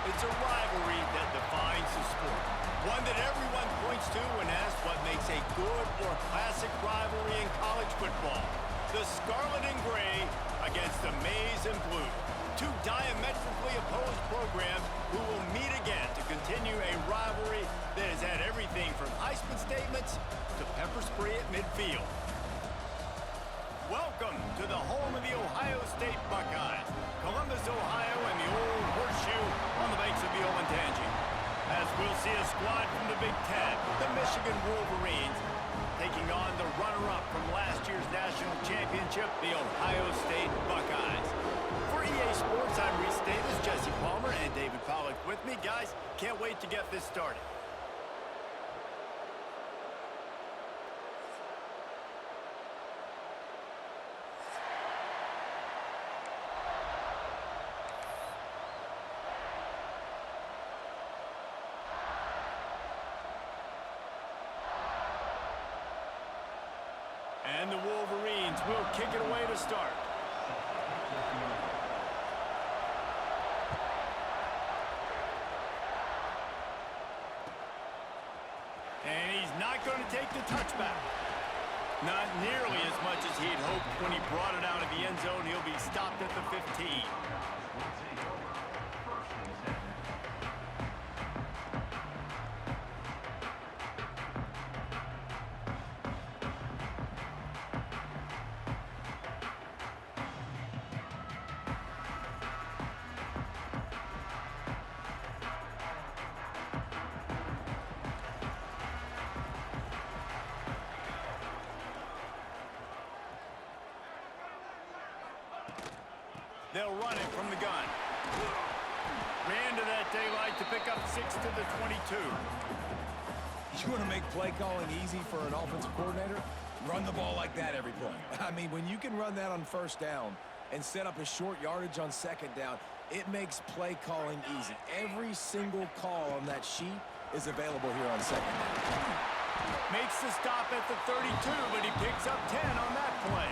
It's a rivalry that defines the sport. One that everyone points to when asked what makes a good or classic rivalry in college football. The Scarlet and Gray against the Maize and Blue. Two diametrically opposed programs who will meet again to continue a rivalry that has had everything from Heisman statements to pepper spray at midfield. Welcome to the home of the Ohio State Buckeyes, Columbus, Ohio, and the Old Horseshoe on the banks of the Olentangy. As we'll see a squad from the Big Ten, the Michigan Wolverines, taking on the runner-up from last year's national championship, the Ohio State Buckeyes. For EA Sports, I'm Reese Davis, Jesse Palmer, and David Pollack with me. Guys, can't wait to get this started. And the Wolverines will kick it away to start. And he's not going to take the touchback. Not nearly as much as he'd hoped when he brought it out of the end zone. He'll be stopped at the 15. They'll run it from the gun. Ran to that daylight to pick up 6 to the 22. You want to make play calling easy for an offensive coordinator? Run the ball like that every play. I mean, when you can run that on first down and set up a short yardage on second down, it makes play calling easy. Every single call on that sheet is available here on second down. Makes the stop at the 32, but he picks up 10 on that play.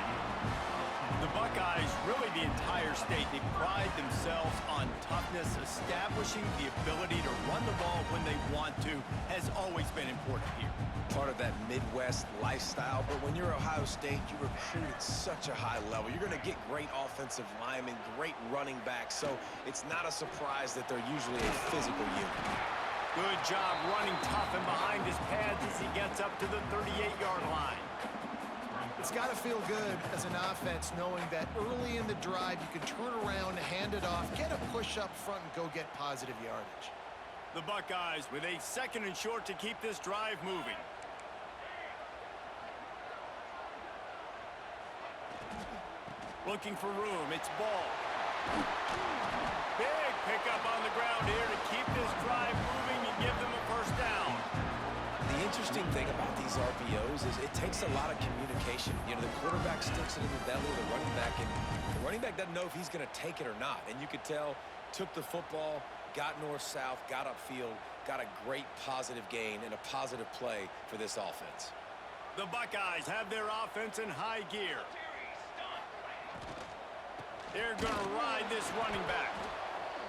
The Buckeyes, really the entire state, they pride themselves on toughness. Establishing the ability to run the ball when they want to has always been important here. Part of that Midwest lifestyle, but when you're Ohio State, you recruit at such a high level. You're going to get great offensive linemen, great running backs, so it's not a surprise that they're usually a physical unit. Good job running tough and behind his pads as he gets up to the 38-yard line. It's got to feel good as an offense knowing that early in the drive you can turn around, hand it off, get a push up front, and go get positive yardage. The Buckeyes with a 2nd and short to keep this drive moving. Looking for room. It's ball. Big pickup on the ground here to keep this drive moving and give them a first down. The interesting thing about these RPOs is it takes a lot of communication. You know, the quarterback sticks it in the belly of the running back, and the running back doesn't know if he's going to take it or not. And you could tell, took the football, got north-south, got upfield, got a great positive gain and a positive play for this offense. The Buckeyes have their offense in high gear. They're going to ride this running back.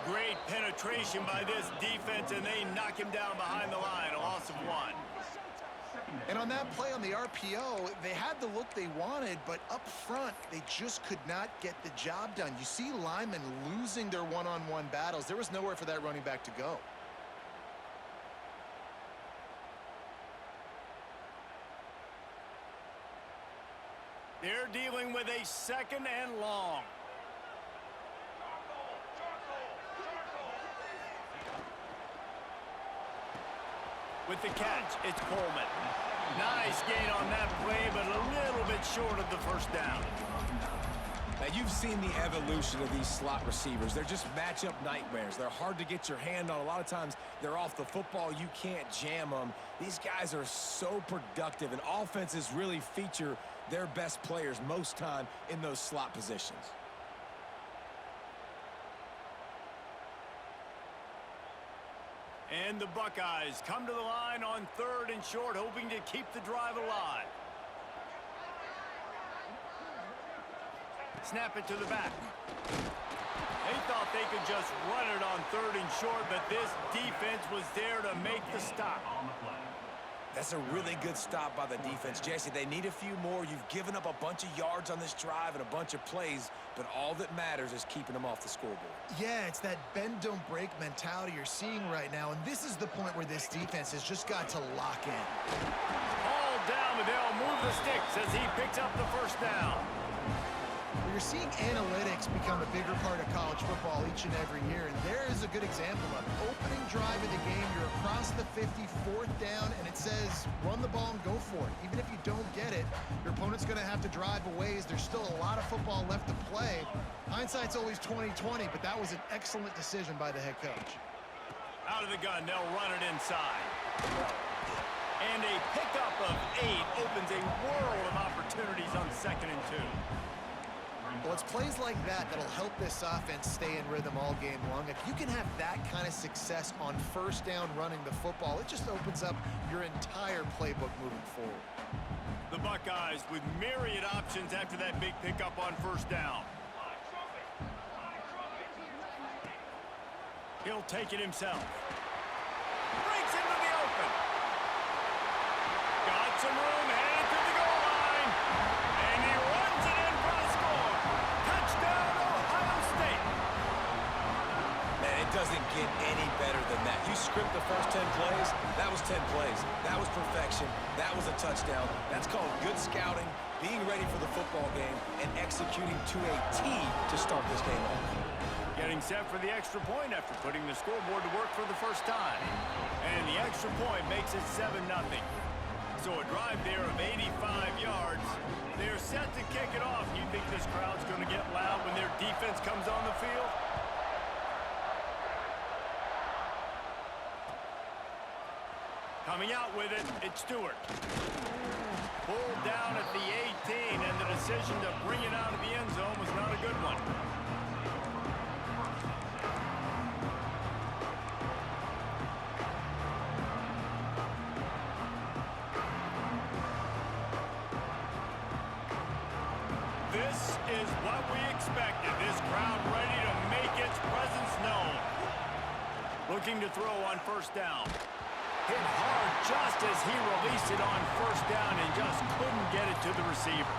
Great penetration by this defense, and they knock him down behind the line, a loss of 1. And on that play on the RPO, they had the look they wanted, but up front, they just could not get the job done. You see linemen losing their one-on-one battles. There was nowhere for that running back to go. They're dealing with a 2nd and long. With the catch, it's Coleman. Nice gain on that play, but a little bit short of the first down. Now, you've seen the evolution of these slot receivers. They're just matchup nightmares. They're hard to get your hand on. A lot of times, they're off the football. You can't jam them. These guys are so productive, and offenses really feature their best players most time in those slot positions. And the Buckeyes come to the line on 3rd and short, hoping to keep the drive alive. Snap it to the back. They thought they could just run it on 3rd and short, but this defense was there to make the stop. That's a really good stop by the defense. Jesse, they need a few more. You've given up a bunch of yards on this drive and a bunch of plays, but all that matters is keeping them off the scoreboard. Yeah, it's that bend, don't break mentality you're seeing right now, and this is the point where this defense has just got to lock in. Ball down, and they'll move the sticks as he picks up the first down. You're seeing analytics become a bigger part of college football each and every year, and there is a good example of it. Opening drive of the game, you're across the 50, 4th down, and it says run the ball and go for it. Even if you don't get it, your opponent's going to have to drive a ways. There's still a lot of football left to play. Hindsight's always 20/20, but that was an excellent decision by the head coach. Out of the gun, they'll run it inside. And a pickup of 8 opens a world of opportunities on 2nd and 2. Well, it's plays like that that'll help this offense stay in rhythm all game long. If you can have that kind of success on 1st down running the football, it just opens up your entire playbook moving forward. The Buckeyes with myriad options after that big pickup on 1st down. He'll take it himself. Breaks into the open. Got some room, headed to the goal line. And he runs it in for the score. Touchdown, Ohio State. Man, it doesn't get any better than that. You script the first 10 plays, that was 10 plays. That was perfection. That was a touchdown. That's called good scouting, being ready for the football game, and executing to a T to start this game off. Getting set for the extra point after putting the scoreboard to work for the first time. And the extra point makes it 7-0. So a drive there of 85 yards. They're set to kick it off. You think this crowd's going to get loud when their defense comes on the field? Coming out with it, it's Stewart. Pulled down at the 18, and the decision to bring it out of the end zone was not a good one. This is what we expected. This crowd ready to make its presence known. Looking to throw on 1st down. Hit hard just as he released it on 1st down and just couldn't get it to the receiver.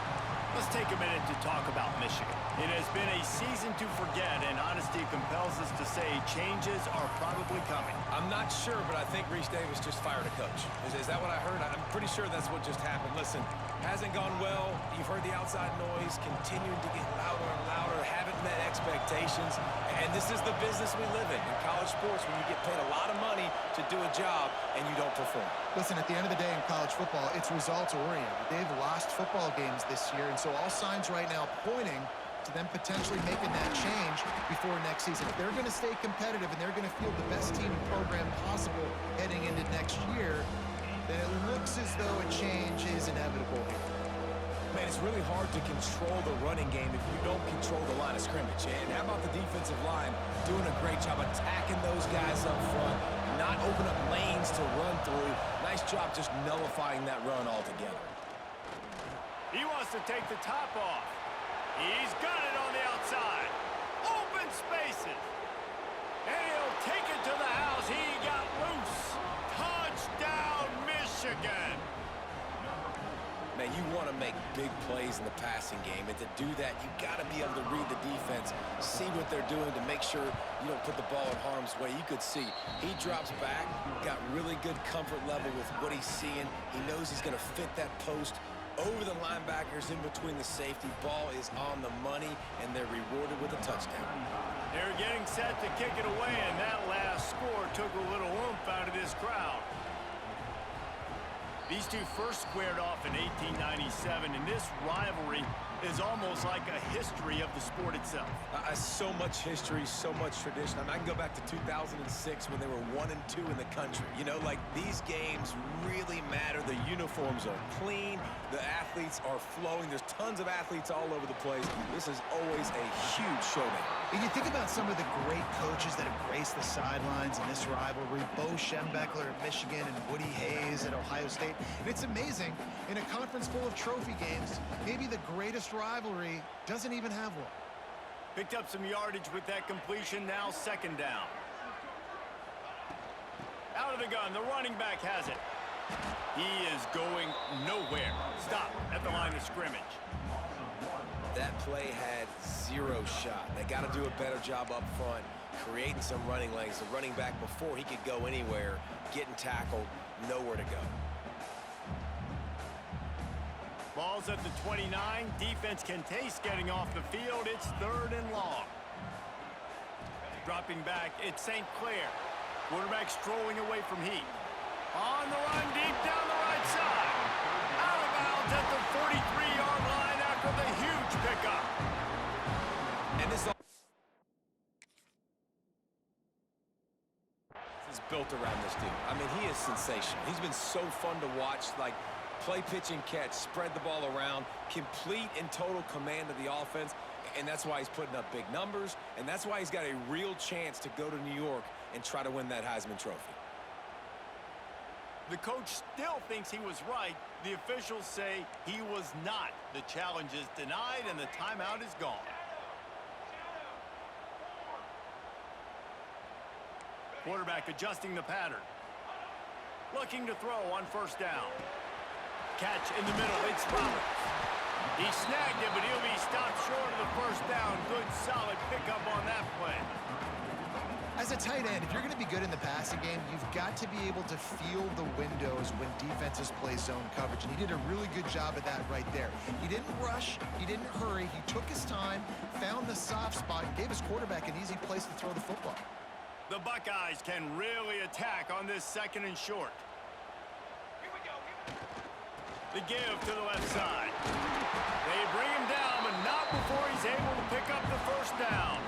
Let's take a minute to talk about Michigan. It has been a season to forget, and honesty compels us to say changes are probably coming. I'm not sure, but I think Reese Davis just fired a coach. Is that what I heard? I'm pretty sure that's what just happened. Listen, hasn't gone well. You've heard the outside noise, continuing to get louder and louder, haven't met expectations. And this is the business we live in college sports, when you get paid a lot of money to do a job and you don't perform. Listen, at the end of the day in college football, it's results-oriented. They've lost football games this year, and so all signs right now pointing to them potentially making that change before next season. If they're going to stay competitive and they're going to field the best team and program possible heading into next year, then it looks as though a change is inevitable here. Man, it's really hard to control the running game if you don't control the line of scrimmage. And how about the defensive line doing a great job attacking those guys up front, not open up lanes to run through. Nice job just nullifying that run altogether. He wants to take the top off. He's got it on the outside. Open spaces. And he'll take it to the house. He got loose. Touchdown, Michigan. Man, you want to make big plays in the passing game, and to do that, you got to be able to read the defense, see what they're doing to make sure you don't put the ball in harm's way. You could see he drops back, got really good comfort level with what he's seeing. He knows he's going to fit that post over the linebackers in between the safety. Ball is on the money, and they're rewarded with a touchdown. They're getting set to kick it away, and that last score took a little oomph out of this crowd. These two first squared off in 1897, and this rivalry is almost like a history of the sport itself. So much history, so much tradition. I can go back to 2006 when they were 1-2 in the country. You know, like, these games really matter. The uniforms are clean. The athletes are flowing. There's tons of athletes all over the place. This is always a huge showdown. And you think about some of the great coaches that have graced the sidelines in this rivalry, Bo Schembechler at Michigan and Woody Hayes at Ohio State. And it's amazing, in a conference full of trophy games, maybe the greatest rivalry doesn't even have one. Picked up some yardage with that completion, now second down. Out of the gun, the running back has it. He is going nowhere. Stop at the line of scrimmage. That play had zero shot. They got to do a better job up front, creating some running lanes. The running back, before he could go anywhere, getting tackled, nowhere to go. Ball's at the 29. Defense can taste getting off the field. It's 3rd and long. Dropping back, it's St. Clair. Quarterback strolling away from Heath. On the run, deep down the right side. Out of bounds at the 43-yard line after the huge pickup. And this is built around this dude. I mean, he is sensational. He's been so fun to watch, like play, pitch, and catch, spread the ball around, complete and total command of the offense, and that's why he's putting up big numbers, and that's why he's got a real chance to go to New York and try to win that Heisman Trophy. The coach still thinks he was right. The officials say he was not. The challenge is denied, and the timeout is gone. Quarterback adjusting the pattern. Looking to throw on first down. Catch in the middle. It's Roberts. He snagged it, but he'll be stopped short of the first down. Good, solid pickup on that play. As a tight end, if you're going to be good in the passing game, you've got to be able to feel the windows when defenses play zone coverage, and he did a really good job of that right there. He didn't rush, he didn't hurry, he took his time, found the soft spot, and gave his quarterback an easy place to throw the football. The Buckeyes can really attack on this 2nd and short. The give to the left side. They bring him down, but not before he's able to pick up the first down.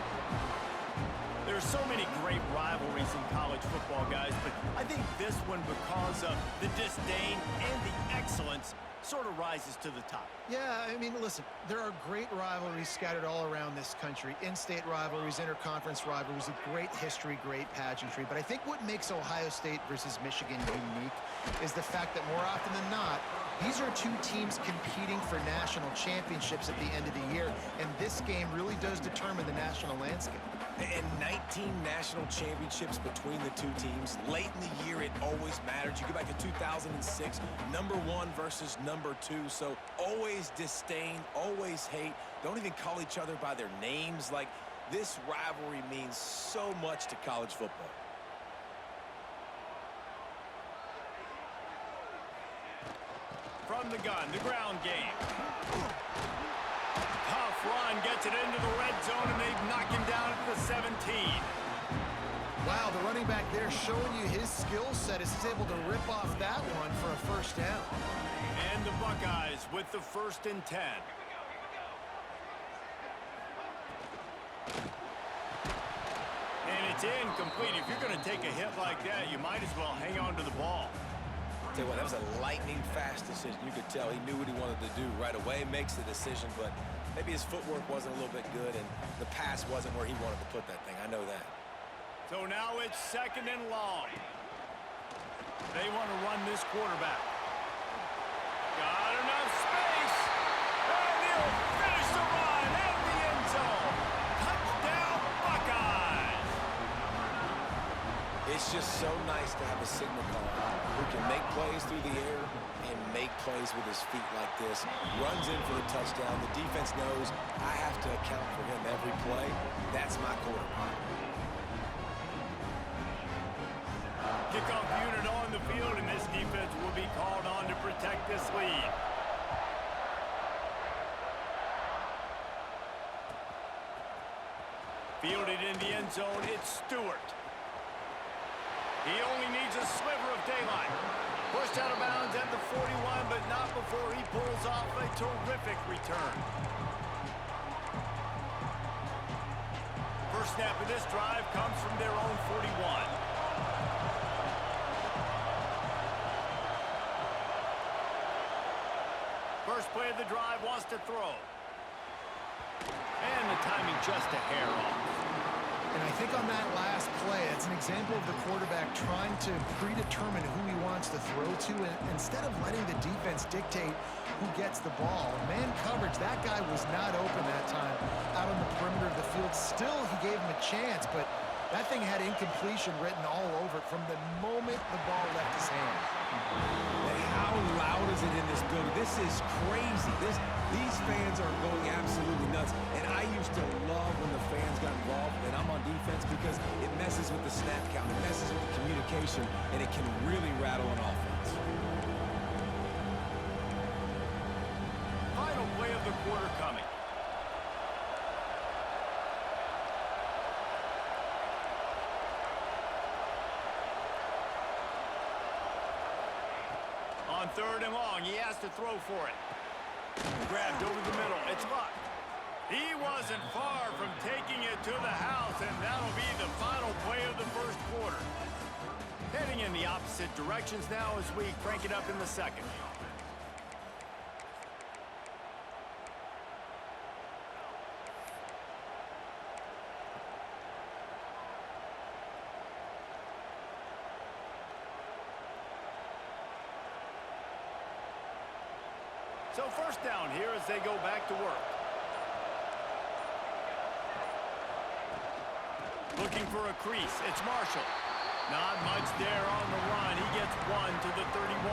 There's so many great rivalries in college football, guys, but I think this one, because of the disdain and the excellence, sort of rises to the top. Yeah, I mean, listen, there are great rivalries scattered all around this country. In-state rivalries, interconference rivalries, with great history, great pageantry. But I think what makes Ohio State versus Michigan unique is the fact that more often than not, these are two teams competing for national championships at the end of the year, and this game really does determine the national landscape. And 19 national championships between the two teams. Late in the year, it always mattered. You go back to 2006, #1 versus #2. So always disdain, always hate. Don't even call each other by their names. Like, this rivalry means so much to college football. From the gun, the ground game. Tough run, gets it into the red zone, and they knock him down at the 17. Wow, the running back there showing you his skill set as he's able to rip off that one for a first down. And the Buckeyes with the 1st and 10. And it's incomplete. If you're going to take a hit like that, you might as well hang on to the ball. Tell you what, that was a lightning-fast decision. You could tell he knew what he wanted to do right away, makes the decision, but maybe his footwork wasn't a little bit good, and the pass wasn't where he wanted to put that thing. I know that. So now it's 2nd and long. They want to run this quarterback. Got enough space. And he'll finish the run in the end zone. Touchdown, Buckeyes. It's just so nice to have a signal caller who can make plays through the air and make plays with his feet like this. Runs in for the touchdown. The defense knows I have to account for him every play. That's my quarterback. Kickoff unit on the field, and this defense will be called on to protect this lead. Fielded in the end zone, it's Stewart. He only needs a sliver of daylight. Pushed out of bounds at the 41, but not before he pulls off a terrific return. First snap of this drive comes from their own 41. First play of the drive, wants to throw. And the timing just a hair off. And I think on that last play, it's an example of the quarterback trying to predetermine who he wants to throw to, and instead of letting the defense dictate who gets the ball. Man coverage, that guy was not open that time out on the perimeter of the field. Still, he gave him a chance, but that thing had incompletion written all over it from the moment the ball left his hand. And how loud is it in this building? This is crazy. These fans are going absolutely nuts. And I used to love when the fans got involved, and I'm on defense, because it messes with the snap count, it messes with the communication, and it can really rattle an offense. Final play of the quarter coming. On 3rd and long, he has to throw for it. Grabbed over the middle. It's Luck. He wasn't far from taking it to the house, and that'll be the final play of the first quarter. Heading in the opposite directions now as we crank it up in the second. So first down here as they go back to work. Looking for a crease. It's Marshall. Not much there on the run. He gets 1 to the 31.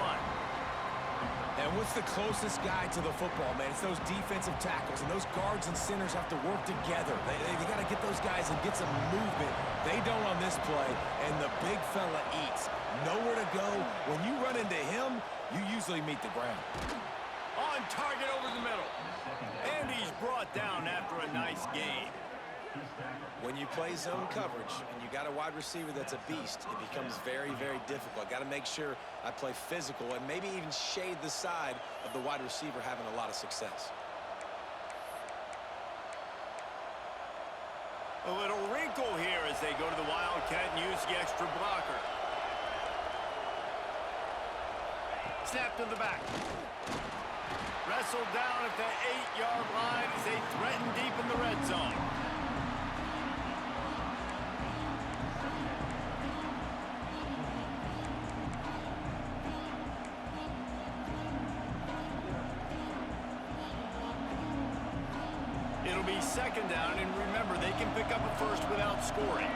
And what's the closest guy to the football, man? It's those defensive tackles, and those guards and centers have to work together. They got to get those guys and get some movement. They don't on this play, and the big fella eats. Nowhere to go. When you run into him, you usually meet the ground. On target over the middle. And he's brought down after a nice gain. When you play zone coverage and you got a wide receiver that's a beast, it becomes very, very difficult. Got to make sure I play physical and maybe even shade the side of the wide receiver having a lot of success. A little wrinkle here as they go to the Wildcat and use the extra blocker. Snap to the back. Wrestled down at the 8-yard line as they threaten deep in the red zone. It'll be 2nd down, and remember, they can pick up a first without scoring.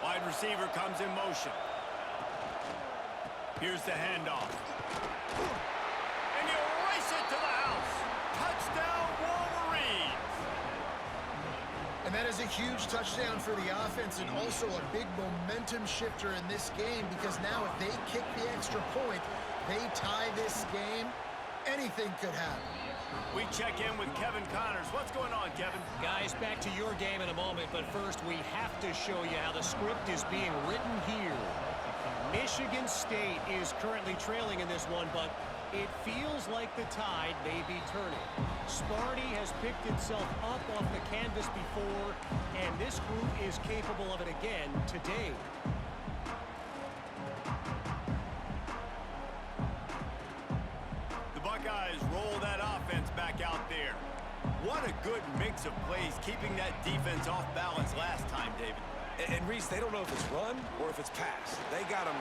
Wide receiver comes in motion. Here's the handoff. And you race it to the house. Touchdown, Wolverines. And that is a huge touchdown for the offense and also a big momentum shifter in this game, because now if they kick the extra point, they tie this game, anything could happen. We check in with Kevin Connors. What's going on, Kevin? Guys, back to your game in a moment, but first we have to show you how the script is being written here. Michigan State is currently trailing in this one, but it feels like the tide may be turning. Sparty has picked itself up off the canvas before, and this group is capable of it again today. The Buckeyes roll that offense back out there. What a good mix of plays, keeping that defense off balance last time, David. And Reese, they don't know if it's run or if it's pass. They got him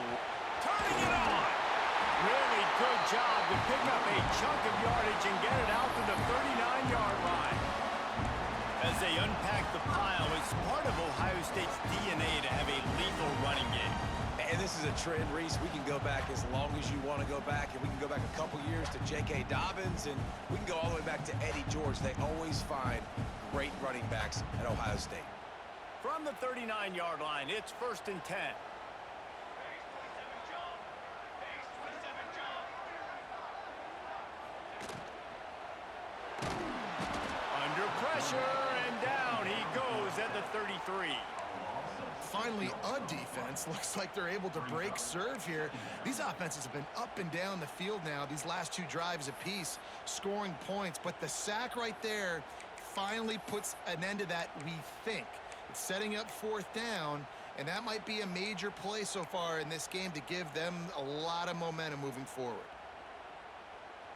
Turning it on! Really good job to pick up a chunk of yardage and get it out to the 39-yard line. As they unpack the pile, it's part of Ohio State's DNA to have a lethal running game. And this is a trend, Reese. We can go back as long as you want to go back, and we can go back a couple years to J.K. Dobbins, and we can go all the way back to Eddie George. They always find great running backs at Ohio State. From the 39-yard line, it's 1st and 10. Under pressure, and down he goes at the 33. Finally, a defense looks like they're able to break serve here. These offenses have been up and down the field now, these last 2 drives apiece, scoring points. But the sack right there finally puts an end to that, we think. It's setting up 4th down, And that might be a major play so far in this game to give them a lot of momentum moving forward.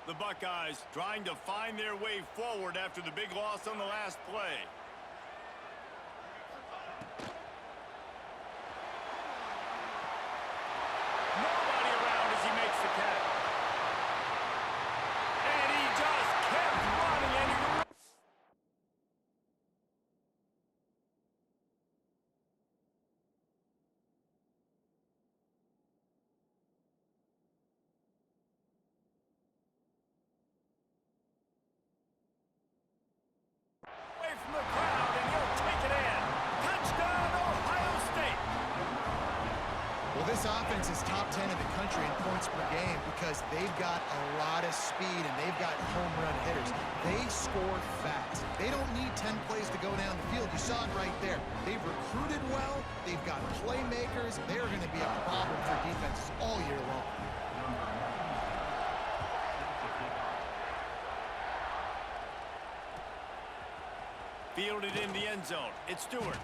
The Buckeyes trying to find their way forward after the big loss on the last play. Nobody around as he makes the catch. And he just kept running, and he away from the crowd, and he'll take it in. Touchdown, Ohio State. Well, this offense is top 10 in the country in points per game because they've got a lot of speed and they've got home run hitters. They score fast. They don't need 10 plays to go down the field. You saw it right there. They've recruited well. They've got playmakers. They're going to be a problem for defenses all year long. Fielded in the end zone. It's Stewart.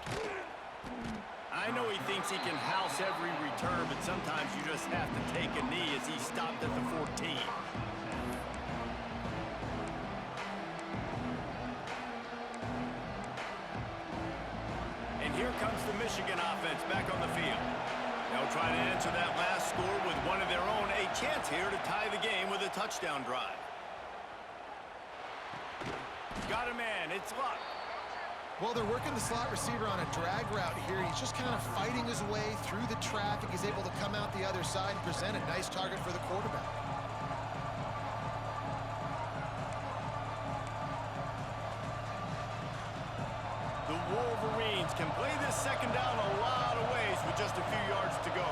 I know he thinks he can house every return, but sometimes you just have to take a knee as he stopped at the 14. And here comes the Michigan offense back on the field. They'll try to answer that last score with one of their own. A chance here to tie the game with a touchdown drive. Got a man. It's Luck. Well, they're working the slot receiver on a drag route here. He's just kind of fighting his way through the traffic. He's able to come out the other side and present a nice target for the quarterback. The Wolverines can play this second down a lot of ways with just a few yards to go.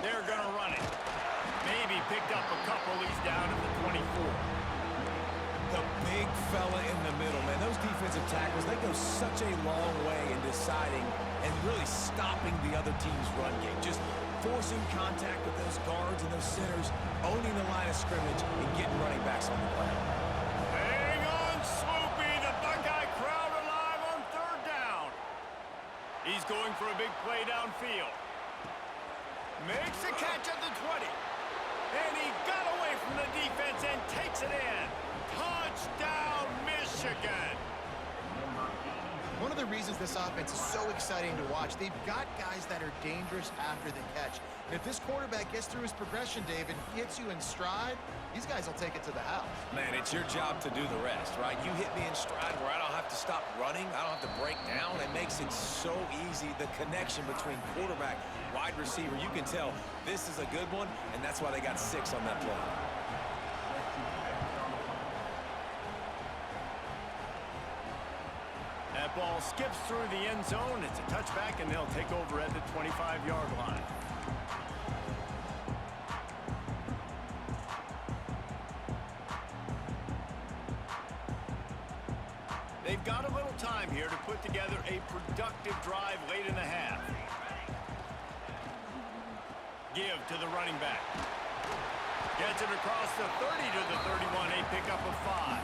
They're going to run it. Maybe picked up a couple. He's down at the 24. The big fella in the middle, man. Those defensive tackles, they go such a long way in deciding and really stopping the other team's run game. Just forcing contact with those guards and those centers, owning the line of scrimmage, and getting running backs on the ground. Hang on, Swoopy. The Buckeye crowd alive on third down. He's going for a big play downfield. Makes a catch at the 20. And he got away from the defense and takes it in. Touchdown, Michigan! One of the reasons this offense is so exciting to watch, they've got guys that are dangerous after the catch. And if this quarterback gets through his progression, David, hits you in stride, these guys will take it to the house. Man, it's your job to do the rest, right? You hit me in stride where I don't have to stop running. I don't have to break down. It makes it so easy. The connection between quarterback, wide receiver, you can tell this is a good one, and that's why they got 6 on that play. That ball skips through the end zone. It's a touchback, and they'll take over at the 25-yard line. They've got a little time here to put together a productive drive late in the half. Give to the running back. Gets it across the 30 to the 31, a pickup of 5.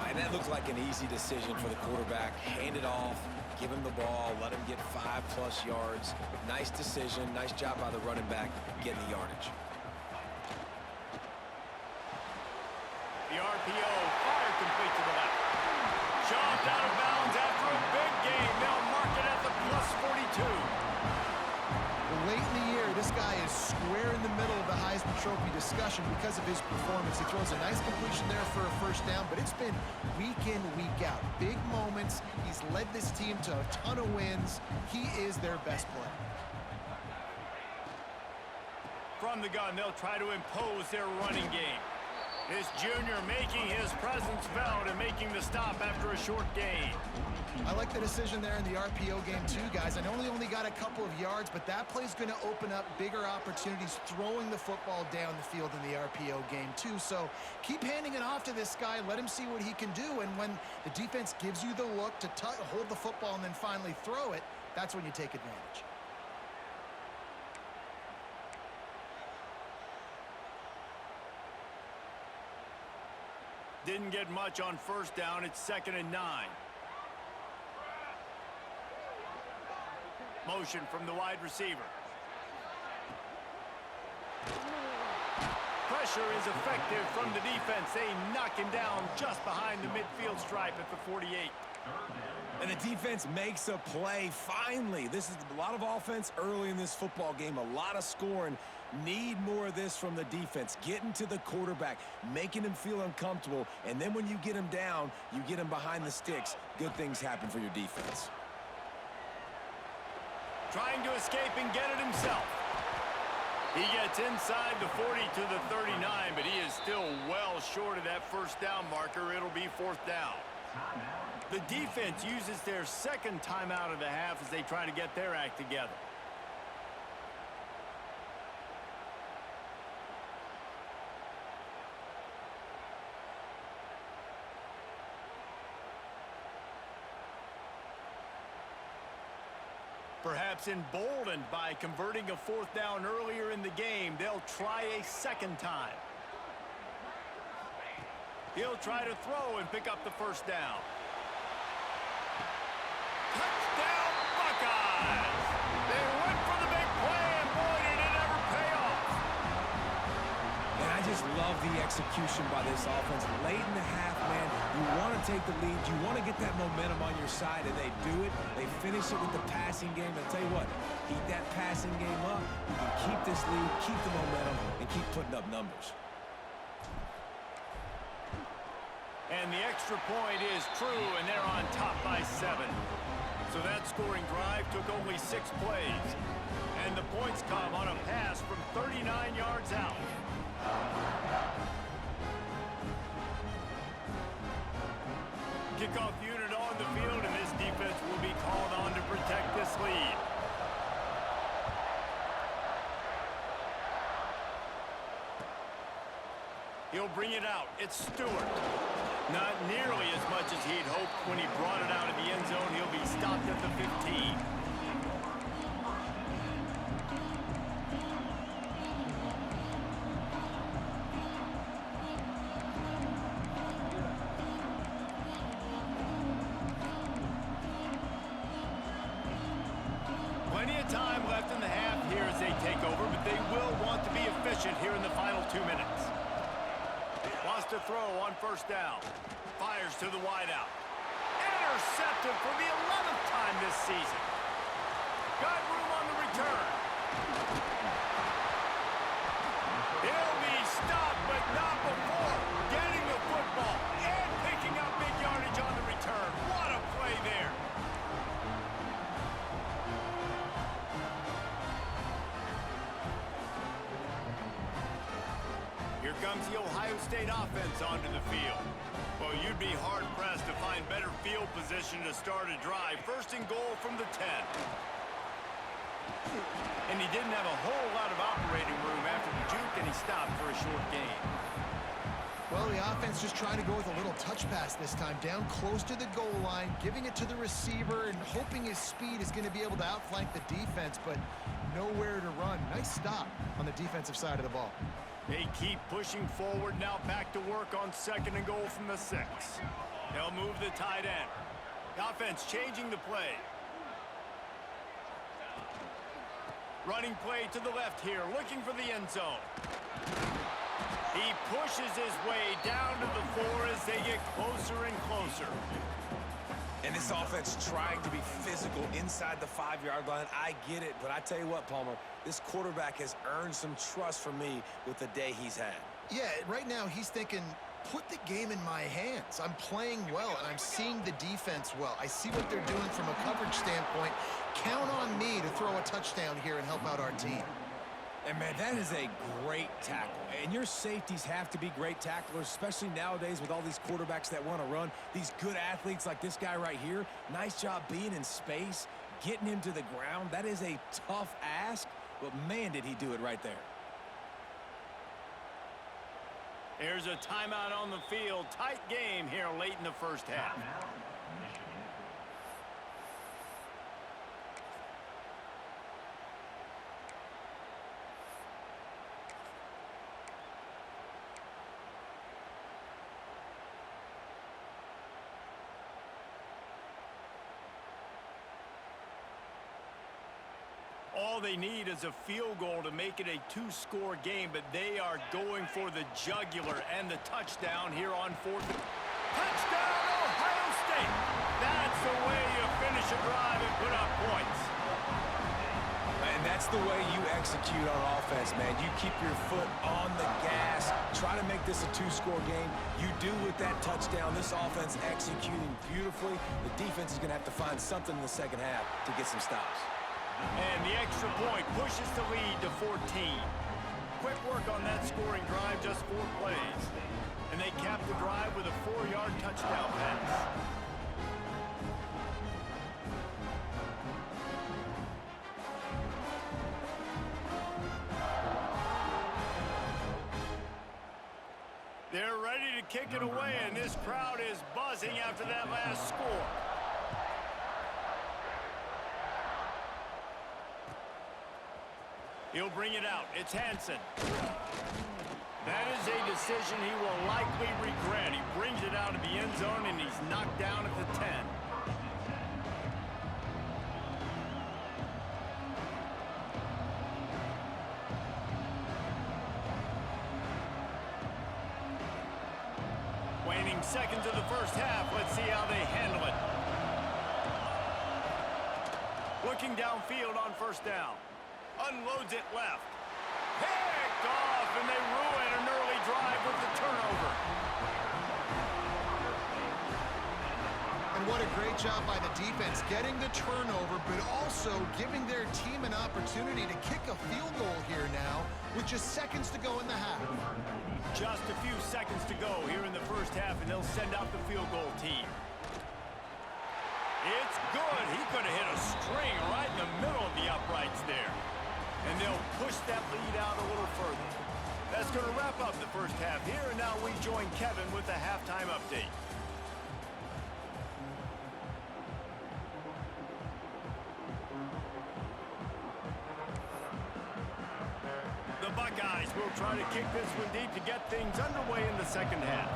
And that looked like an easy decision for the quarterback. Hand it off, give him the ball, let him get 5+ yards. Nice decision, nice job by the running back getting the yardage. The RPO fired complete to the left. Shoved out of bounds after a big game. They'll mark it at the +42. Late in the year, this guy is square in the middle of the Heisman Trophy discussion because of his performance. He throws a nice completion there for a first down, but it's been week in, week out. Big moments. He's led this team to a ton of wins. He is their best player. From the gun, they'll try to impose their running game. This junior making his presence felt and making the stop after a short gain. I like the decision there in the RPO game too, guys. I know he only got a couple of yards, but that play's going to open up bigger opportunities throwing the football down the field in the RPO game too. So keep handing it off to this guy. Let him see what he can do. And when the defense gives you the look to hold the football and then finally throw it, that's when you take advantage. Didn't get much on first down. It's 2nd and 9. Motion from the wide receiver. Pressure is effective from the defense. They knock him down just behind the midfield stripe at the 48. And the defense makes a play, finally. This is a lot of offense early in this football game, a lot of scoring. Need more of this from the defense. Getting to the quarterback, making him feel uncomfortable, and then when you get him down, you get him behind the sticks. Good things happen for your defense. Trying to escape and get it himself. He gets inside the 40 to the 39, but he is still well short of that first down marker. It'll be fourth down. The defense uses their second timeout of the half as they try to get their act together. Perhaps emboldened by converting a fourth down earlier in the game, they'll try a second time. He'll try to throw and pick up the first down. Touchdown, Buckeyes! They went for the big play, and boy, did it ever pay off. And I just love the execution by this offense. Late in the half, man, you want to take the lead. You want to get that momentum on your side, and they do it. They finish it with the passing game. And I'll tell you what, keep that passing game up. You can keep this lead, keep the momentum, and keep putting up numbers. And the extra point is true, and they're on top by 7. So that scoring drive took only 6 plays. And the points come on a pass from 39 yards out. Kickoff unit on the field, and this defense will be called on to protect this lead. He'll bring it out. It's Stewart. Not nearly as much as he'd hoped when he brought it out of the end zone. He'll be stopped at the 15. Plenty of time left in the half here as they take over, but they will want to be efficient here in the final 2 minutes. Wants to throw on first down. Fires to the wideout. Intercepted for the 11th time this season. Got room on the return. He'll be stopped, but not before getting the football and picking up big yardage on the return. What a play there. Here comes the Ohio State offense onto the field. Well, you'd be hard-pressed to find better field position to start a drive. First and goal from the 10. And he didn't have a whole lot of operating room after the juke, and he stopped for a short gain. Well, the offense just trying to go with a little touch pass this time, down close to the goal line, giving it to the receiver and hoping his speed is going to be able to outflank the defense, but nowhere to run. Nice stop on the defensive side of the ball. They keep pushing forward, now back to work on second and goal from the 6. They'll move the tight end. The offense changing the play. Running play to the left here, looking for the end zone. He pushes his way down to the 4 as they get closer and closer. And this offense trying to be physical inside the 5-yard line. I get it, but I tell you what, Palmer, this quarterback has earned some trust from me with the day he's had. Yeah, right now he's thinking, put the game in my hands. I'm playing well, and I'm seeing the defense well. I see what they're doing from a coverage standpoint. Count on me to throw a touchdown here and help out our team. And, man, that is a great tackle. And your safeties have to be great tacklers, especially nowadays with all these quarterbacks that want to run. These good athletes like this guy right here, nice job being in space, getting him to the ground. That is a tough ask, but, man, did he do it right there. There's a timeout on the field. Tight game here late in the first half. All they need is a field goal to make it a two-score game, but they are going for the jugular and the touchdown here on fourth. Touchdown, Ohio State! That's the way you finish a drive and put up points. And that's the way you execute on offense, man. You keep your foot on the gas, try to make this a two-score game. You do with that touchdown. This offense executing beautifully. The defense is going to have to find something in the second half to get some stops. And the extra point pushes the lead to 14. Quick work on that scoring drive, just 4 plays. And they cap the drive with a 4-yard touchdown pass. They're ready to kick it away, and this crowd is buzzing after that last score. He'll bring it out. It's Hansen. That is a decision he will likely regret. He brings it out of the end zone, and he's knocked down at the 10. Waning seconds of the first half. Let's see how they handle it. Looking downfield on first down. Unloads it left. Picked off, and they ruin an early drive with the turnover. And what a great job by the defense, getting the turnover, but also giving their team an opportunity to kick a field goal here now with just seconds to go in the half. Just a few seconds to go here in the first half, and they'll send out the field goal team. It's good. He could have hit a string right in the middle of the uprights there. And they'll push that lead out a little further. That's going to wrap up the first half here, and now we join Kevin with the halftime update. The Buckeyes will try to kick this one deep to get things underway in the second half.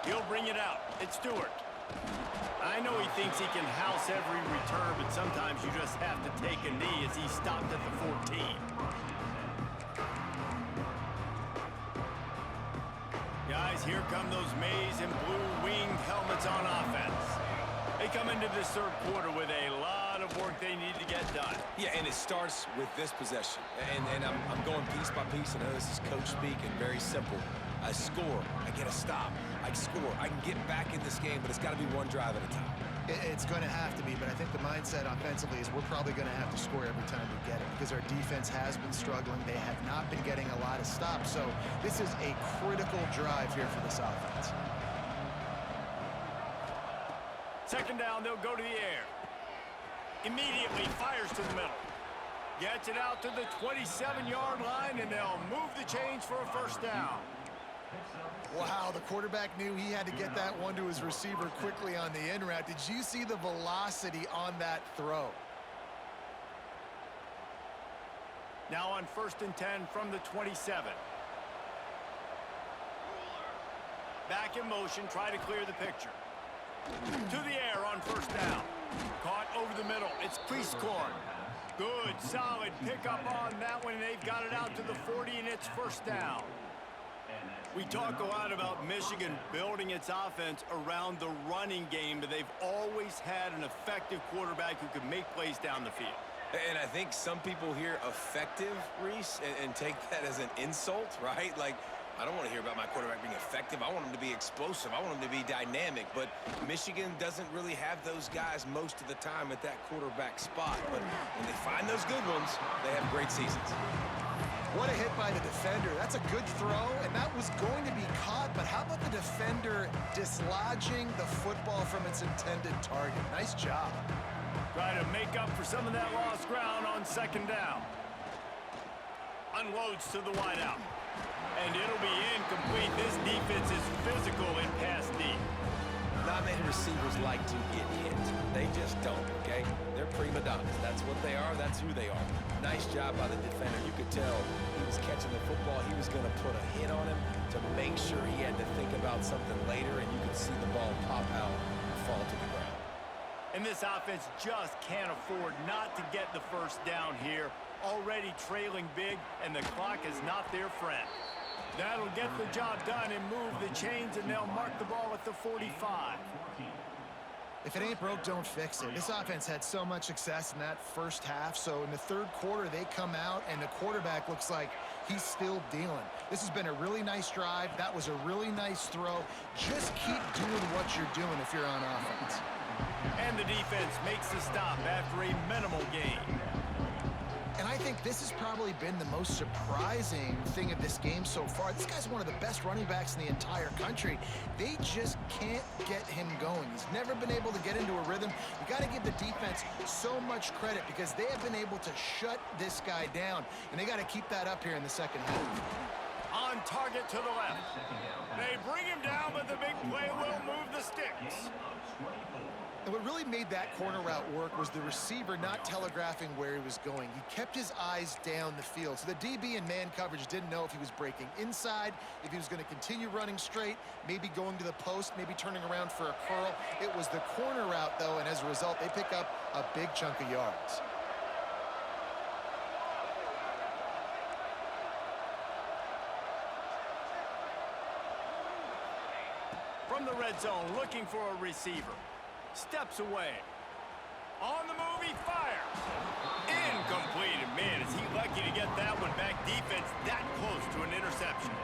He'll bring it out. It's Stewart. I know he thinks he can house every return, but sometimes you just have to take a knee as he stopped at the 14. Guys, here come those maize and blue-winged helmets on offense. They come into this third quarter with a lot of work they need to get done. Yeah, and it starts with this possession. And I'm going piece by piece. I know this is coach speak and very simple. I score, I get a stop, I score, I can get back in this game, but it's got to be one drive at a time. It's going to have to be, but I think the mindset offensively is we're probably going to have to score every time we get it because our defense has been struggling. They have not been getting a lot of stops, so this is a critical drive here for this offense. Second down, they'll go to the air. Immediately fires to the middle. Gets it out to the 27-yard line, and they'll move the chains for a first down. Wow, the quarterback knew he had to get that one to his receiver quickly on the in route. Did you see the velocity on that throw? Now on 1st and 10 from the 27. Back in motion, try to clear the picture. To the air on first down. Caught over the middle. It's Priestcorn. Good, solid pickup on that one, and they've got it out to the 40, and it's first down. We talk a lot about Michigan building its offense around the running game, but they've always had an effective quarterback who can make plays down the field. And I think some people hear effective, Reese, and take that as an insult, right? Like, I don't want to hear about my quarterback being effective. I want him to be explosive. I want him to be dynamic. But Michigan doesn't really have those guys most of the time at that quarterback spot. But when they find those good ones, they have great seasons. What a hit by the defender. That's a good throw, and that was going to be caught. But how about the defender dislodging the football from its intended target? Nice job. Try to make up for some of that lost ground on second down. Unloads to the wideout. And it'll be incomplete. This defense is physical in pass deep. Not many receivers like to get hit. They just don't, okay? They're prima donnas. That's what they are. That's who they are. Nice job by the defender. You could tell he was catching the football. He was going to put a hit on him to make sure he had to think about something later, and you could would see the ball pop out and fall to the ground. And this offense just can't afford not to get the first down here. Already trailing big, and the clock is not their friend. That'll get the job done and move the chains, and they'll mark the ball at the 45. If it ain't broke, don't fix it. This offense had so much success in that first half, so in the third quarter, they come out, and the quarterback looks like he's still dealing. This has been a really nice drive. That was a really nice throw. Just keep doing what you're doing if you're on offense. And the defense makes the stop after a minimal gain. And I think this has probably been the most surprising thing of this game so far. This guy's one of the best running backs in the entire country. They just can't get him going. He's never been able to get into a rhythm. You got to give the defense so much credit because they have been able to shut this guy down, and they got to keep that up here in the second half. On target to the left. They bring him down, but the big play will move the sticks. And what really made that corner route work was the receiver not telegraphing where he was going. He kept his eyes down the field. So the DB in man coverage didn't know if he was breaking inside, if he was going to continue running straight, maybe going to the post, maybe turning around for a curl. It was the corner route, though, and as a result, they pick up a big chunk of yards. From the red zone, looking for a receiver. Steps away. On the move, he fires. Incomplete. And man, is he lucky to get that one back. Defense that close to an interception.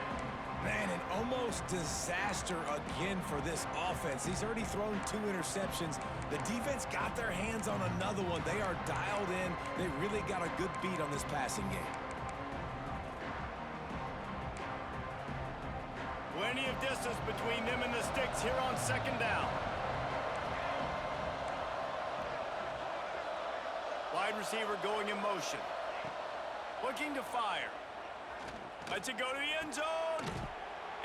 Man, an almost disaster again for this offense. He's already thrown 2 interceptions. The defense got their hands on another one. They are dialed in. They really got a good beat on this passing game. Plenty of distance between them and the sticks here on second down. Wide receiver going in motion. Looking to fire. Lets it go to the end zone.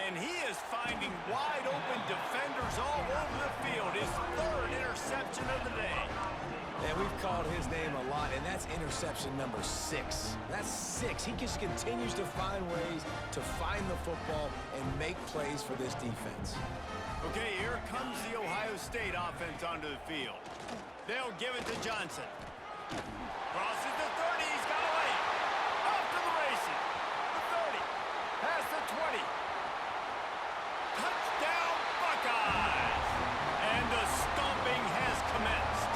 And he is finding wide open defenders all over the field. His 3rd interception of the day. And we've called his name a lot, and that's interception number 6. That's 6. He just continues to find ways to find the football and make plays for this defense. Okay, here comes the Ohio State offense onto the field. They'll give it to Johnson. Crosses the 30. He's got away. Off to the races. The 30. Past the 20. Touchdown, Buckeyes. And the stomping has commenced.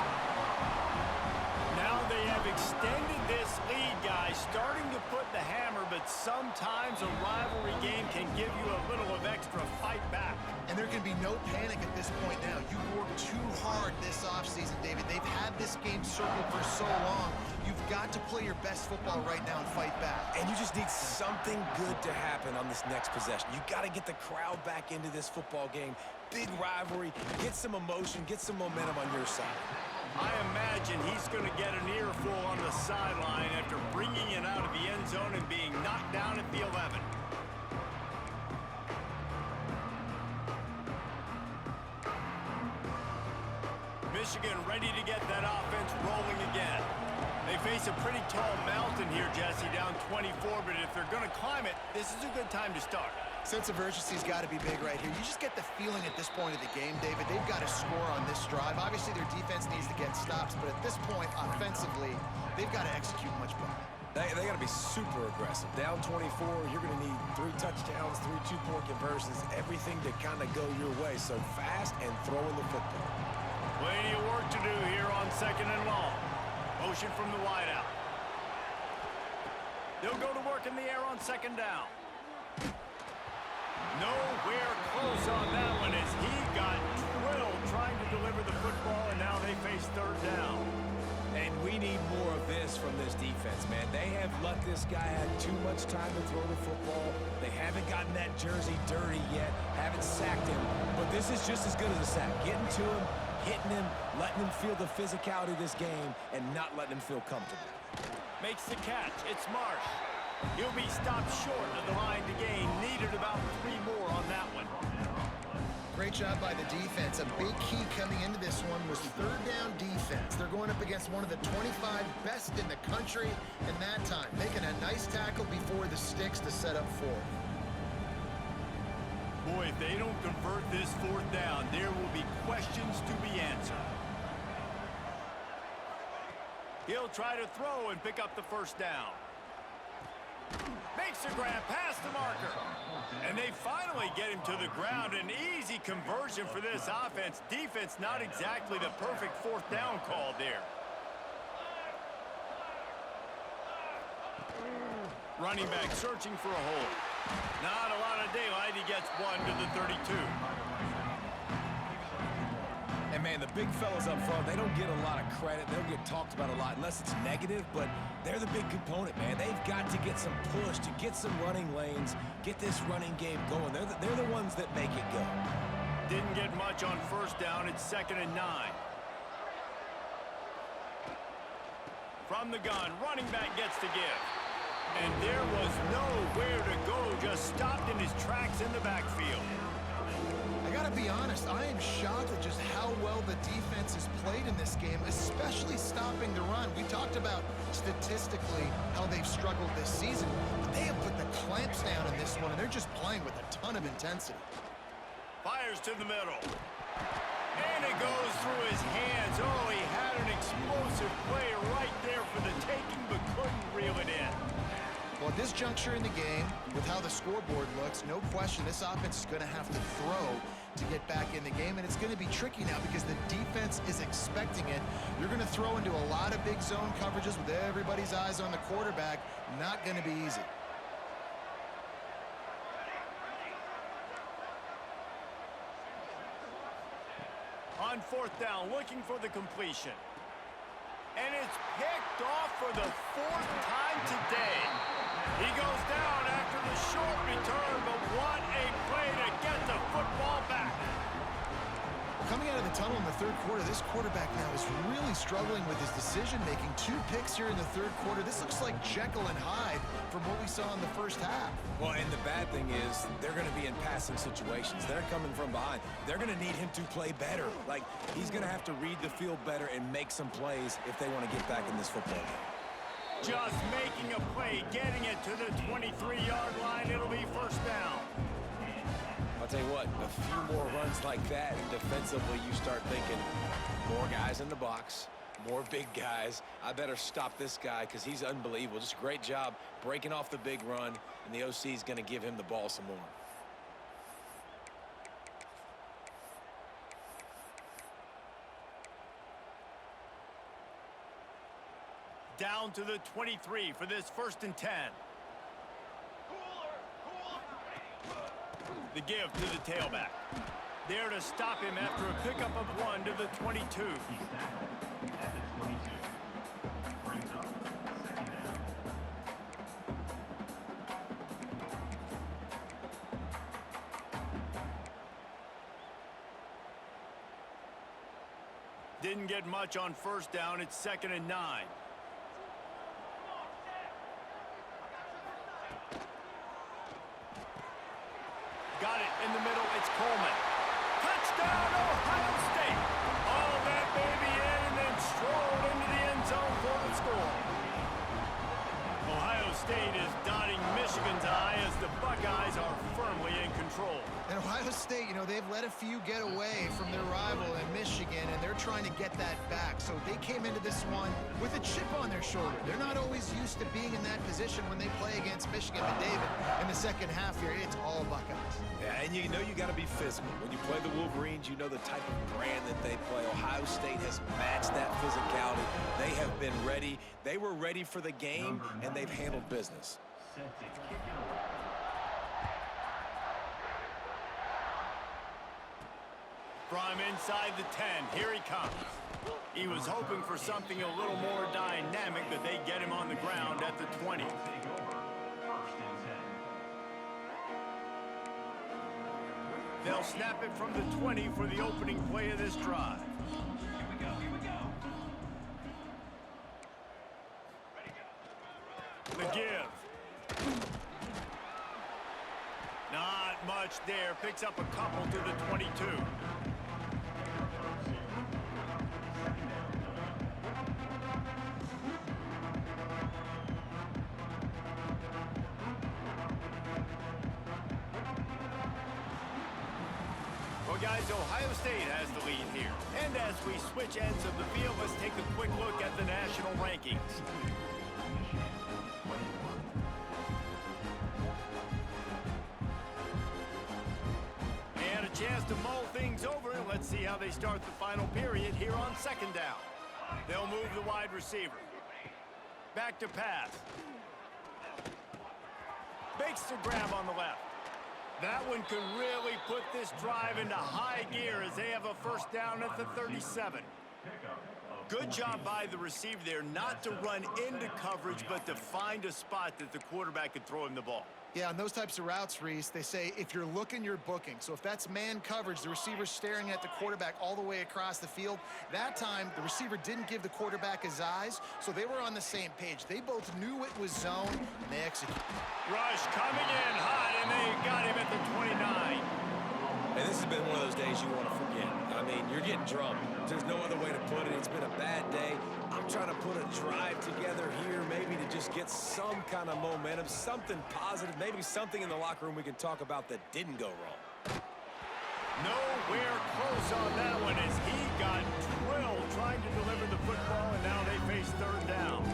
Now they have extended this lead, guys, starting to put the hammer, but sometimes a rivalry game can give you a little of extra fight back. And there can be no panic at this point now. You worked too hard this offseason, David. They've had this game circled for so long. You've got to play your best football right now and fight back. And you just need something good to happen on this next possession. You got to get the crowd back into this football game. Big rivalry. Get some emotion. Get some momentum on your side. I imagine he's going to get an earful on the sideline after bringing it out of the end zone and being knocked down at the 11. Michigan ready to get that offense rolling again. They face a pretty tall mountain here, Jesse, down 24, but if they're going to climb it, this is a good time to start. Sense of urgency's got to be big right here. You just get the feeling at this point of the game, David, they've got to score on this drive. Obviously, their defense needs to get stops, but at this point, offensively, they've got to execute much better. They got to be super aggressive. Down 24, you're going to need 3 touchdowns, 3 two-point conversions, everything to kind of go your way. So fast and throwing the football. Plenty of work to do here on second and long. Motion from the wideout. They'll go to work in the air on second down. Nowhere close on that one as he got drilled trying to deliver the football, and now they face third down. And we need more of this from this defense, man. They have let this guy have too much time to throw the football. They haven't gotten that jersey dirty yet, haven't sacked him. But this is just as good as a sack. Getting to him, hitting him, letting him feel the physicality of this game, and not letting him feel comfortable. Makes the catch. It's Marsh. He'll be stopped short of the line to gain. Needed about 3 more on that one. Great job by the defense. A big key coming into this one was third down defense. They're going up against one of the 25 best in the country in that time, making a nice tackle before the sticks to set up fourth. Boy, if they don't convert this fourth down, there will be questions to be answered. He'll try to throw and pick up the first down. Makes the grab past the marker. And they finally get him to the ground. An easy conversion for this offense. Defense not exactly the perfect fourth down call there. Running back searching for a hole. Not a lot of daylight. He gets one to the 32. And, man, the big fellas up front, they don't get a lot of credit. They don't get talked about a lot unless it's negative, but they're the big component, man. They've got to get some push, to get some running lanes, get this running game going. They're the ones that make it go. Didn't get much on first down. It's 2nd and 9. From the gun, running back gets to give. And there was nowhere to go, just stopped in his tracks in the backfield. I gotta be honest, I am shocked at just how well the defense has played in this game, especially stopping the run. We talked about statistically how they've struggled this season, but they have put the clamps down in this one, and they're just playing with a ton of intensity. Fires to the middle. And it goes through his hands. Oh, he had an explosive play right there for the taking, but couldn't reel it in. Well, at this juncture in the game, with how the scoreboard looks, no question this offense is going to have to throw to get back in the game, and it's going to be tricky now because the defense is expecting it. You're going to throw into a lot of big zone coverages with everybody's eyes on the quarterback. Not going to be easy. On fourth down, looking for the completion. And it's picked off for the 4th time today. He goes down after the short return, but what a play to get the football back. Coming out of the tunnel in the third quarter, this quarterback now is really struggling with his decision-making. 2 picks here in the third quarter. This looks like Jekyll and Hyde from what we saw in the first half. Well, and the bad thing is they're going to be in passing situations. They're coming from behind. They're going to need him to play better. Like, he's going to have to read the field better and make some plays if they want to get back in this football game. Just making a play, getting it to the 23-yard line. It'll be first down. I'll tell you what, a few more runs like that, and defensively you start thinking, more guys in the box, more big guys. I better stop this guy because he's unbelievable. Just a great job breaking off the big run, and the OC is going to give him the ball some more. Down to the 23 for this 1st and 10. The give to the tailback. There to stop him after a pickup of 1 to the 22. Didn't get much on first down. It's 2nd and 9. Got it in the middle. It's Coleman. Touchdown, Ohio State. All that baby in and then strolled into the end zone for the score. Ohio State is dotting Michigan's eye as the Buckeyes are firmly in control. And Ohio State, you know, they've let a few get away from their rival in Michigan, and they're trying to get that back. So they came into this one with a chip on their shoulder. They're not always used to being in that position when they play against Michigan. But David, in the second half here, it's all Buckeyes. Yeah, and you know you got to be physical. When you play the Wolverines, you know the type of brand that they play. Ohio State has matched that physicality. They have been ready. They were ready for the game, and they've handled business. From inside the 10, here he comes. He was hoping for something a little more dynamic, but they get him on the ground at the 20. They'll snap it from the 20 for the opening play of this drive. The give. Not much there. Picks up a couple to the 22. Well, guys, Ohio State has the lead here. And as we switch ends of the field, let's take a quick look at the national rankings. And a chance to mull things over, and let's see how they start the final period here on second down. They'll move the wide receiver. Back to pass. Makes the grab on the left. That one could really put this drive into high gear as they have a first down at the 37. Good job by the receiver there not to run into coverage, but to find a spot that the quarterback could throw him the ball. Yeah, on those types of routes, Reese, they say if you're looking, you're booking. So if that's man coverage, the receiver's staring at the quarterback all the way across the field. That time, the receiver didn't give the quarterback his eyes, so they were on the same page. They both knew it was zone, and they executed. Rush coming in hot, and they got him at the 29. And this has been one of those days you want to forget. I mean, you're getting drunk. There's no other way to put it. It's been a bad day. I'm trying to put a drive together here, maybe to just get some kind of momentum, something positive, maybe something in the locker room we can talk about that didn't go wrong. Nowhere close on that one as he got drilled trying to deliver the football, and now they face third down.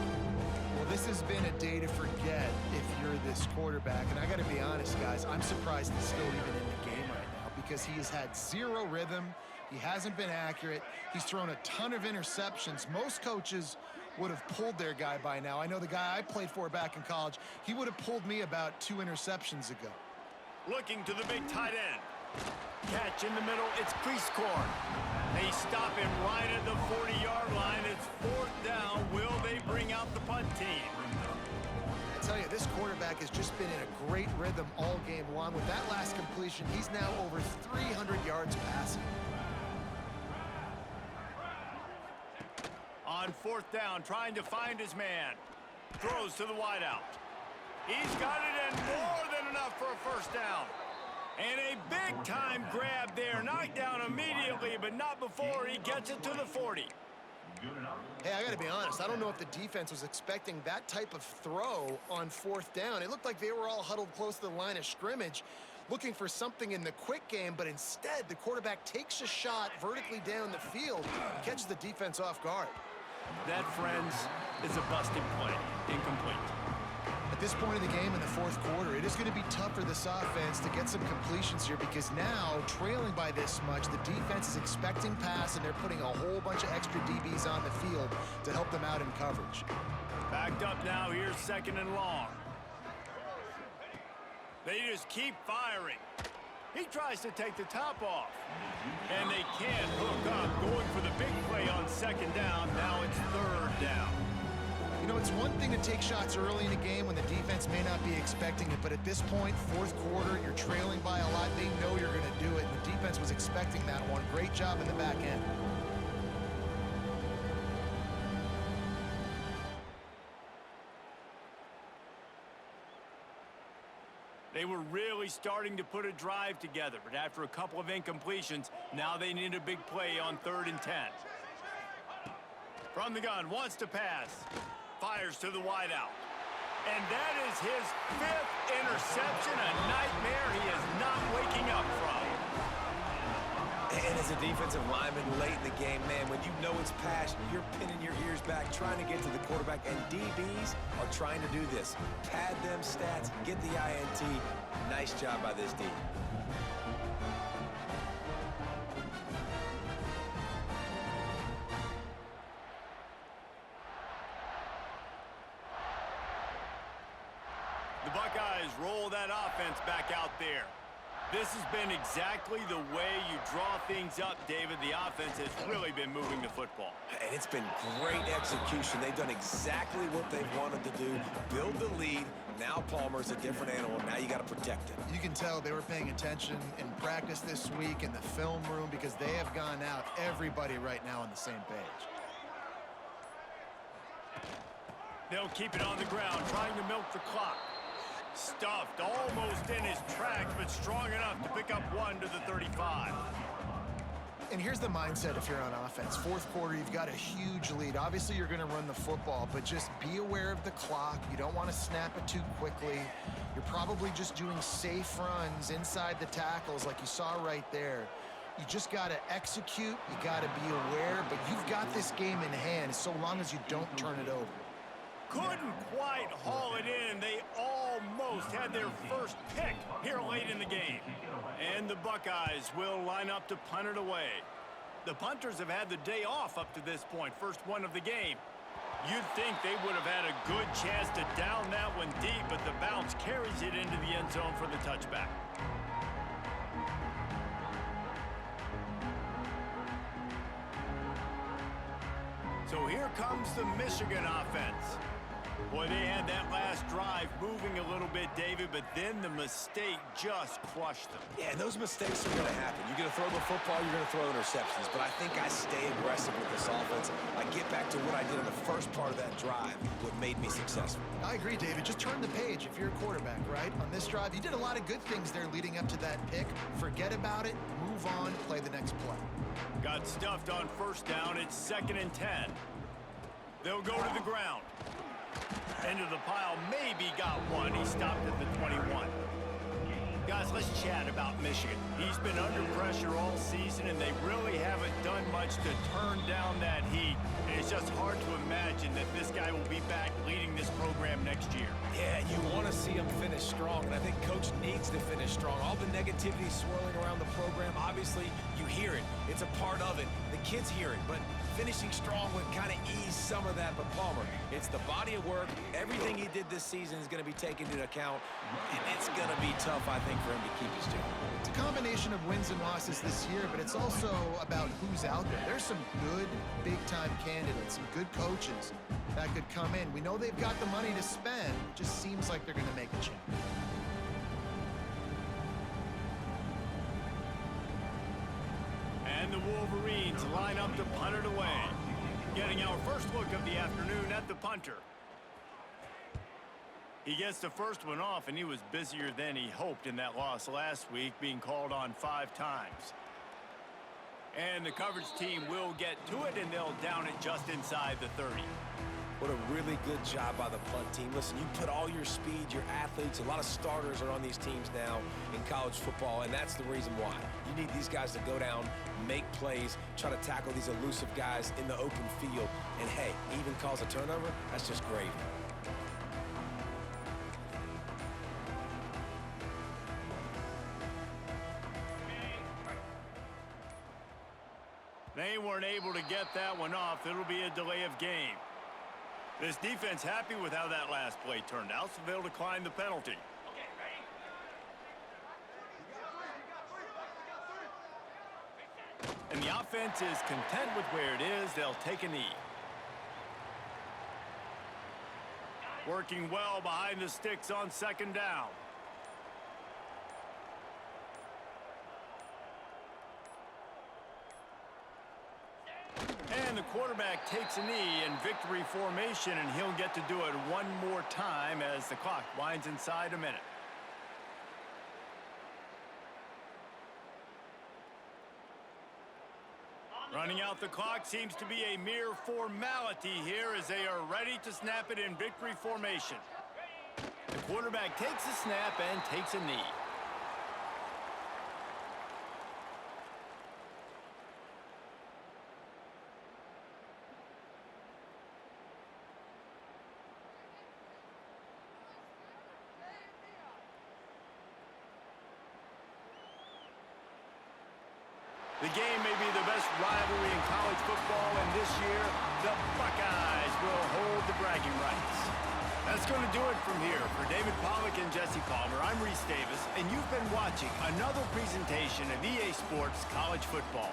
Well, this has been a day to forget if you're this quarterback. And I got to be honest, guys, I'm surprised he's still even in the game right now because he has had zero rhythm. He hasn't been accurate. He's thrown a ton of interceptions. Most coaches would have pulled their guy by now. I know the guy I played for back in college, he would have pulled me about 2 interceptions ago. Looking to the big tight end. Catch in the middle, it's Cleescorn. They stop him right at the 40-yard line. It's fourth down. Will they bring out the punt team? I tell you, this quarterback has just been in a great rhythm all game long. With that last completion, he's now over 300 yards passing. On fourth down, trying to find his man. Throws to the wideout. He's got it, and more than enough for a first down. And a big-time grab there. Knocked down immediately, but not before he gets it to the 40. Hey, I got to be honest. I don't know if the defense was expecting that type of throw on fourth down. It looked like they were all huddled close to the line of scrimmage, looking for something in the quick game, but instead the quarterback takes a shot vertically down the field and catches the defense off guard. That, friends, is a busted play. Incomplete. At this point in the game in the fourth quarter, it is going to be tough for this offense to get some completions here because now, trailing by this much, the defense is expecting pass, and they're putting a whole bunch of extra DBs on the field to help them out in coverage. Backed up now, here's second and long. They just keep firing. He tries to take the top off. And they can't hook up, going for the big play on second down. Now it's third down. You know, it's one thing to take shots early in a game when the defense may not be expecting it, but at this point, fourth quarter, you're trailing by a lot. They know you're going to do it, and the defense was expecting that one. Great job in the back end. They were really starting to put a drive together, but after a couple of incompletions, now they need a big play on 3rd and 10. From the gun, wants to pass. Fires to the wideout. And that is his 5th interception, a nightmare he is not waking up from. And as a defensive lineman late in the game, man, when you know it's passion, you're pinning your ears back, trying to get to the quarterback, and DBs are trying to do this. Pad them stats, get the INT. Nice job by this D. The Buckeyes roll that offense back out there. This has been exactly the way you draw things up, David. The offense has really been moving the football. And it's been great execution. They've done exactly what they've wanted to do. Build the lead. Now Palmer's a different animal. Now you got to protect him. You can tell they were paying attention in practice this week in the film room because they have gone out, everybody right now on the same page. They'll keep it on the ground, trying to milk the clock. Stuffed almost in his tracks, but strong enough to pick up one to the 35. And here's the mindset if you're on offense. Fourth quarter, you've got a huge lead. Obviously, you're going to run the football, but just be aware of the clock. You don't want to snap it too quickly. You're probably just doing safe runs inside the tackles like you saw right there. You just got to execute. You got to be aware, but you've got this game in hand so long as you don't turn it over. Couldn't quite haul it in. They almost had their first pick here late in the game. And the Buckeyes will line up to punt it away. The punters have had the day off up to this point, first one of the game. You'd think they would have had a good chance to down that one deep, but the bounce carries it into the end zone for the touchback. So here comes the Michigan offense. Boy, they had that last drive moving a little bit, David, but then the mistake just crushed them. Yeah, and those mistakes are going to happen. You're going to throw the football, you're going to throw interceptions. But I think I stay aggressive with this offense. I get back to what I did in the first part of that drive, what made me successful. I agree, David. Just turn the page if you're a quarterback, right? On this drive, you did a lot of good things there leading up to that pick. Forget about it, move on, play the next play. Got stuffed on first down. It's 2nd and 10. They'll go to the ground. Into the pile, maybe got one. He stopped at the 21. Guys, let's chat about Michigan. He's been under pressure all season, and they really haven't done much to turn down that heat. And it's just hard to imagine that this guy will be back leading this program next year. Yeah, you want to see him finish strong, and I think Coach needs to finish strong. All the negativity swirling around the program, obviously, you hear it. It's a part of it. The kids hear it, but finishing strong would kind of ease some of that. But Palmer, it's the body of work. Everything he did this season is going to be taken into account, and it's going to be tough, I think, for him to keep his job. It's a combination of wins and losses this year, but it's also about who's out there. There's some good big-time candidates, some good coaches that could come in. We know they've got the money to spend. It just seems like they're going to make a change. And the Wolverines line up to punt it away. Getting our first look of the afternoon at the punter. He gets the first one off, and he was busier than he hoped in that loss last week, being called on 5 times. And the coverage team will get to it, and they'll down it just inside the 30. What a really good job by the punt team. Listen, you put all your speed, your athletes, a lot of starters are on these teams now in college football, and that's the reason why. You need these guys to go down, make plays, try to tackle these elusive guys in the open field, and hey, even cause a turnover, that's just gravy. They weren't able to get that one off. It'll be a delay of game. This defense happy with how that last play turned out, so they'll decline the penalty. And the offense is content with where it is. They'll take a knee. Working well behind the sticks on 2nd down. And the quarterback takes a knee in victory formation, and he'll get to do it one more time as the clock winds inside a minute. Running out the clock seems to be a mere formality here as they are ready to snap it in victory formation. The quarterback takes a snap and takes a knee. The game may be the best rivalry in college football, and this year, the Buckeyes will hold the bragging rights. That's going to do it from here. For David Pollack and Jesse Palmer, I'm Reese Davis, and you've been watching another presentation of EA Sports College Football.